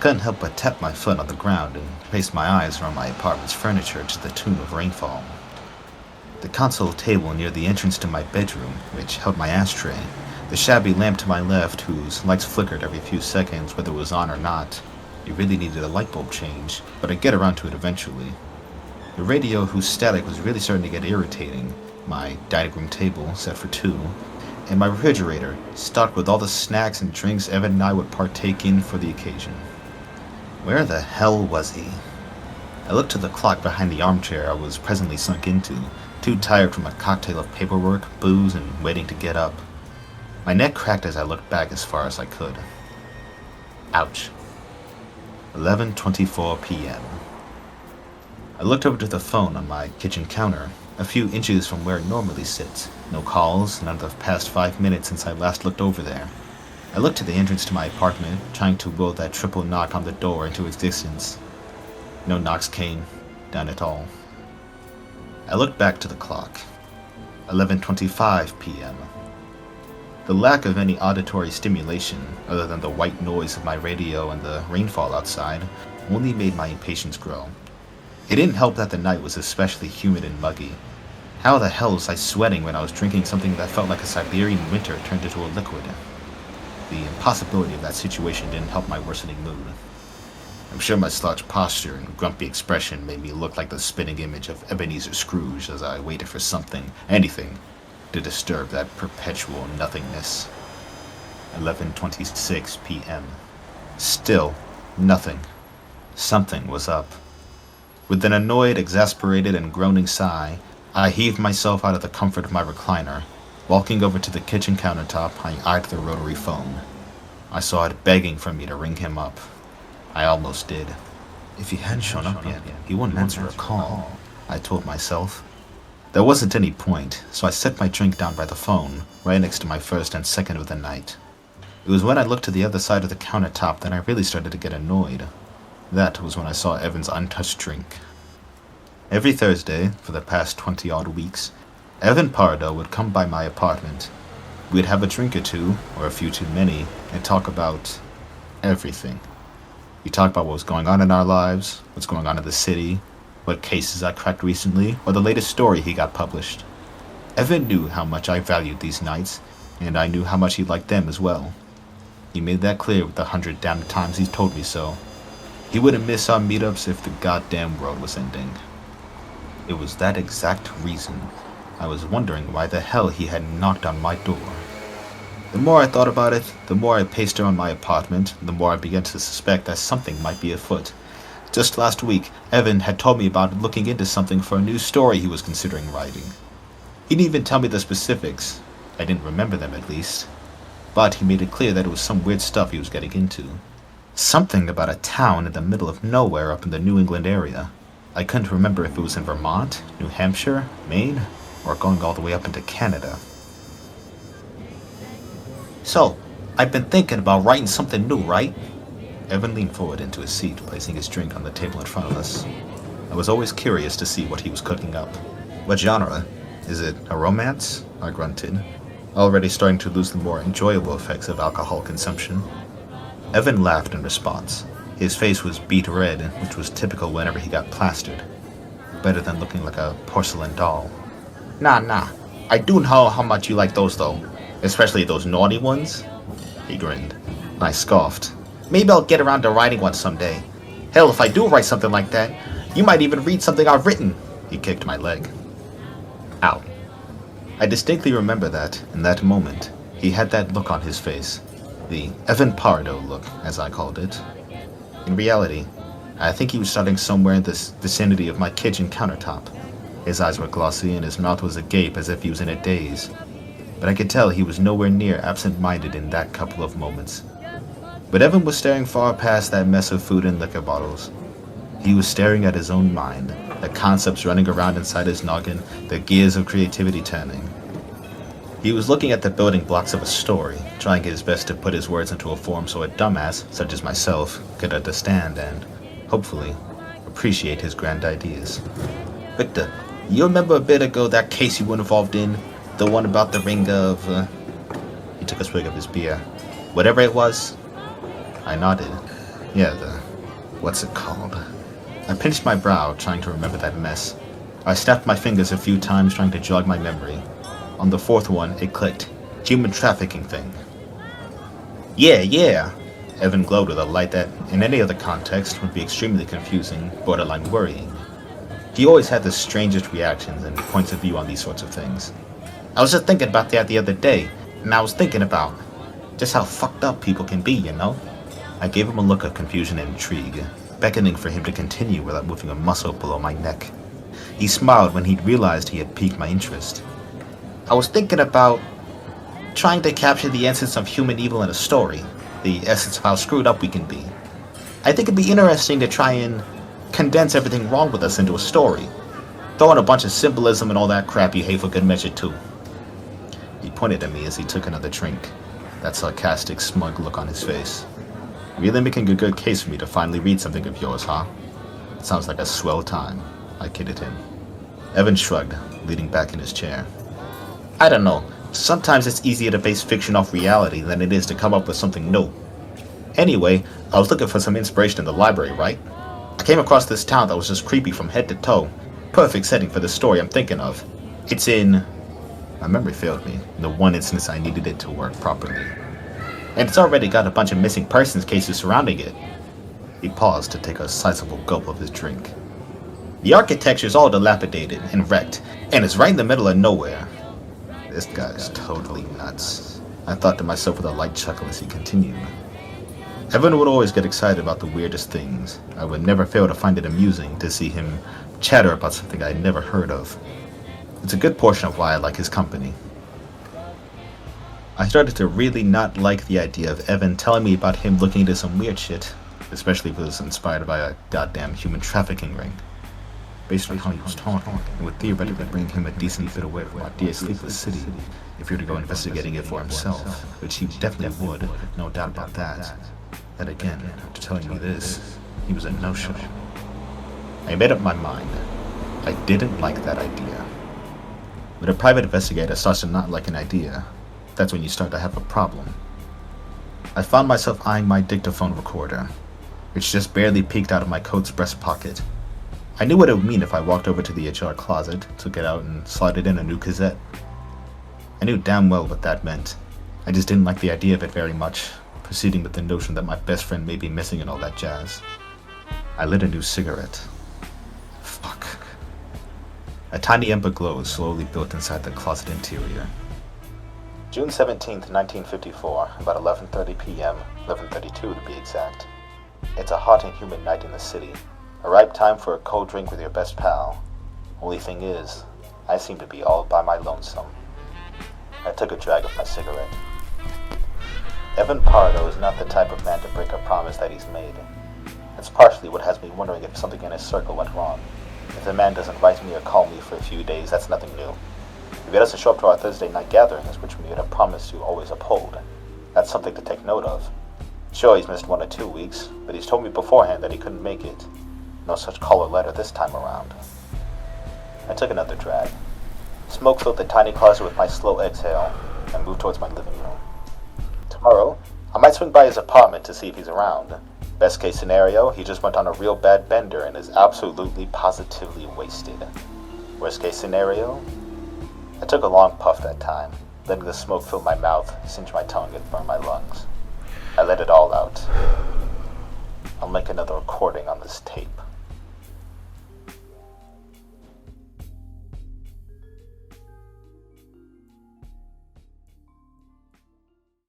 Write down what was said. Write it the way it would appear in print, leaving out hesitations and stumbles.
couldn't help but tap my foot on the ground and place my eyes around my apartment's furniture to the tune of rainfall. The console table near the entrance to my bedroom, which held my ashtray, the shabby lamp to my left, whose lights flickered every few seconds whether it was on or not. It really needed a light bulb change, but I'd get around to it eventually. The radio, whose static was really starting to get irritating, my dining room table set for two, and my refrigerator, stocked with all the snacks and drinks Evan and I would partake in for the occasion. Where the hell was he? I looked to the clock behind the armchair I was presently sunk into, too tired from a cocktail of paperwork, booze, and waiting to get up. My neck cracked as I looked back as far as I could. Ouch. 11:24 p.m. I looked over to the phone on my kitchen counter, a few inches from where it normally sits. No calls, none of the past 5 minutes since I last looked over there. I looked to the entrance to my apartment, trying to will that triple knock on the door into existence. No knocks came, none at all. I looked back to the clock. 11:25 p.m. The lack of any auditory stimulation, other than the white noise of my radio and the rainfall outside, only made my impatience grow. It didn't help that the night was especially humid and muggy. How the hell was I sweating when I was drinking something that felt like a Siberian winter turned into a liquid? The impossibility of that situation didn't help my worsening mood. I'm sure my slouched posture and grumpy expression made me look like the spitting image of Ebenezer Scrooge as I waited for something, anything, to disturb that perpetual nothingness. 11:26 p.m. Still, nothing. Something was up. With an annoyed, exasperated, and groaning sigh, I heaved myself out of the comfort of my recliner. Walking over to the kitchen countertop, I eyed the rotary phone. I saw it begging for me to ring him up. I almost did. If he hadn't shown up yet, he wouldn't answer a call, I told myself. There wasn't any point, so I set my drink down by the phone, right next to my first and second of the night. It was when I looked to the other side of the countertop that I really started to get annoyed. That was when I saw Evan's untouched drink. Every Thursday, for the past 20-odd weeks, Evan Pardo would come by my apartment. We'd have a drink or two, or a few too many, and talk about everything. We'd talk about what was going on in our lives, what's going on in the city, what cases I cracked recently, or the latest story he got published. Evan knew how much I valued these nights, and I knew how much he liked them as well. He made that clear with the 100 damned times he's told me so. He wouldn't miss our meetups if the goddamn world was ending. It was that exact reason. I was wondering why the hell he hadn't knocked on my door. The more I thought about it, the more I paced around my apartment, the more I began to suspect that something might be afoot. Just last week, Evan had told me about looking into something for a new story he was considering writing. He didn't even tell me the specifics. I didn't remember them, at least. But he made it clear that it was some weird stuff he was getting into. Something about a town in the middle of nowhere up in the New England area. I couldn't remember if it was in Vermont, New Hampshire, Maine, or going all the way up into Canada. So, I've been thinking about writing something new, right? Evan leaned forward into his seat, placing his drink on the table in front of us. I was always curious to see what he was cooking up. What genre? Is it a romance? I grunted, already starting to lose the more enjoyable effects of alcohol consumption. Evan laughed in response. His face was beet red, which was typical whenever he got plastered. Better than looking like a porcelain doll. Nah. I do know how much you like those, though. Especially those naughty ones. He grinned. I scoffed. Maybe I'll get around to writing one someday. Hell, if I do write something like that, you might even read something I've written. He kicked my leg. Ow. I distinctly remember that, in that moment, he had that look on his face. The Evan Pardo look, as I called it. In reality, I think he was starting somewhere in this vicinity of my kitchen countertop. His eyes were glossy and his mouth was agape as if he was in a daze. But I could tell he was nowhere near absent-minded in that couple of moments. But Evan was staring far past that mess of food and liquor bottles. He was staring at his own mind, the concepts running around inside his noggin, the gears of creativity turning. He was looking at the building blocks of a story, trying his best to put his words into a form so a dumbass, such as myself, could understand and, hopefully, appreciate his grand ideas. Richter, you remember a bit ago that case you were involved in? The one about the ring of... He took a swig of his beer. Whatever it was? I nodded. Yeah, what's it called? I pinched my brow, trying to remember that mess. I snapped my fingers a few times, trying to jog my memory. On the fourth one, it clicked. Human trafficking thing. Yeah. Evan glowed with a light that, in any other context, would be extremely confusing, borderline worrying. He always had the strangest reactions and points of view on these sorts of things. I was just thinking about that the other day, and I was thinking about just how fucked up people can be, you know? I gave him a look of confusion and intrigue, beckoning for him to continue without moving a muscle below my neck. He smiled when he realized he had piqued my interest. I was thinking about trying to capture the essence of human evil in a story, the essence of how screwed up we can be. I think it'd be interesting to try and condense everything wrong with us into a story. Throw in a bunch of symbolism and all that crap you hate for good measure too. He pointed at me as he took another drink, that sarcastic, smug look on his face. Really making a good case for me to finally read something of yours, huh? Sounds like a swell time, I kidded him. Evan shrugged, leaning back in his chair. I don't know. Sometimes it's easier to base fiction off reality than it is to come up with something new. Anyway, I was looking for some inspiration in the library, right? I came across this town that was just creepy from head to toe. Perfect setting for the story I'm thinking of. It's in... My memory failed me, in the one instance I needed it to work properly. And it's already got a bunch of missing persons cases surrounding it. He paused to take a sizable gulp of his drink. The architecture's all dilapidated and wrecked, and it's right in the middle of nowhere. This guy's totally nuts, I thought to myself with a light chuckle as he continued. Evan would always get excited about the weirdest things. I would never fail to find it amusing to see him chatter about something I had never heard of. It's a good portion of why I like his company. I started to really not like the idea of Evan telling me about him looking into some weird shit, especially if it was inspired by a goddamn human trafficking ring. Based on how he was talking, it would theoretically bring him a decent bit away from our dear sleepless city if he were to go investigating it for himself, which he definitely would, no doubt about that. Then again, after telling me this, he was a no-show. I made up my mind. I didn't like that idea. When a private investigator starts to not like an idea, that's when you start to have a problem. I found myself eyeing my dictaphone recorder, which just barely peeked out of my coat's breast pocket. I knew what it would mean if I walked over to the HR closet, took it out, and slotted in a new cassette. I knew damn well what that meant. I just didn't like the idea of it very much, proceeding with the notion that my best friend may be missing and all that jazz. I lit a new cigarette. Fuck. A tiny ember glow slowly built inside the closet interior. June 17th, 1954, about 11:30 p.m., 11:32 to be exact. It's a hot and humid night in the city. A ripe time for a cold drink with your best pal. Only thing is, I seem to be all by my lonesome. I took a drag of my cigarette. Evan Pardo is not the type of man to break a promise that he's made. It's partially what has me wondering if something in his circle went wrong. If the man doesn't write me or call me for a few days, that's nothing new. If he doesn't show up to our Thursday night gatherings, which we made a promise to always uphold, that's something to take note of. Sure, he's missed 1 or 2 weeks, but he's told me beforehand that he couldn't make it. No such call or letter this time around. I took another drag. Smoke filled the tiny closet with my slow exhale and moved towards my living room. Tomorrow, I might swing by his apartment to see if he's around. Best case scenario, he just went on a real bad bender and is absolutely positively wasted. Worst case scenario, I took a long puff that time, letting the smoke fill my mouth, singe my tongue, and burn my lungs. I let it all out. I'll make another recording on this tape.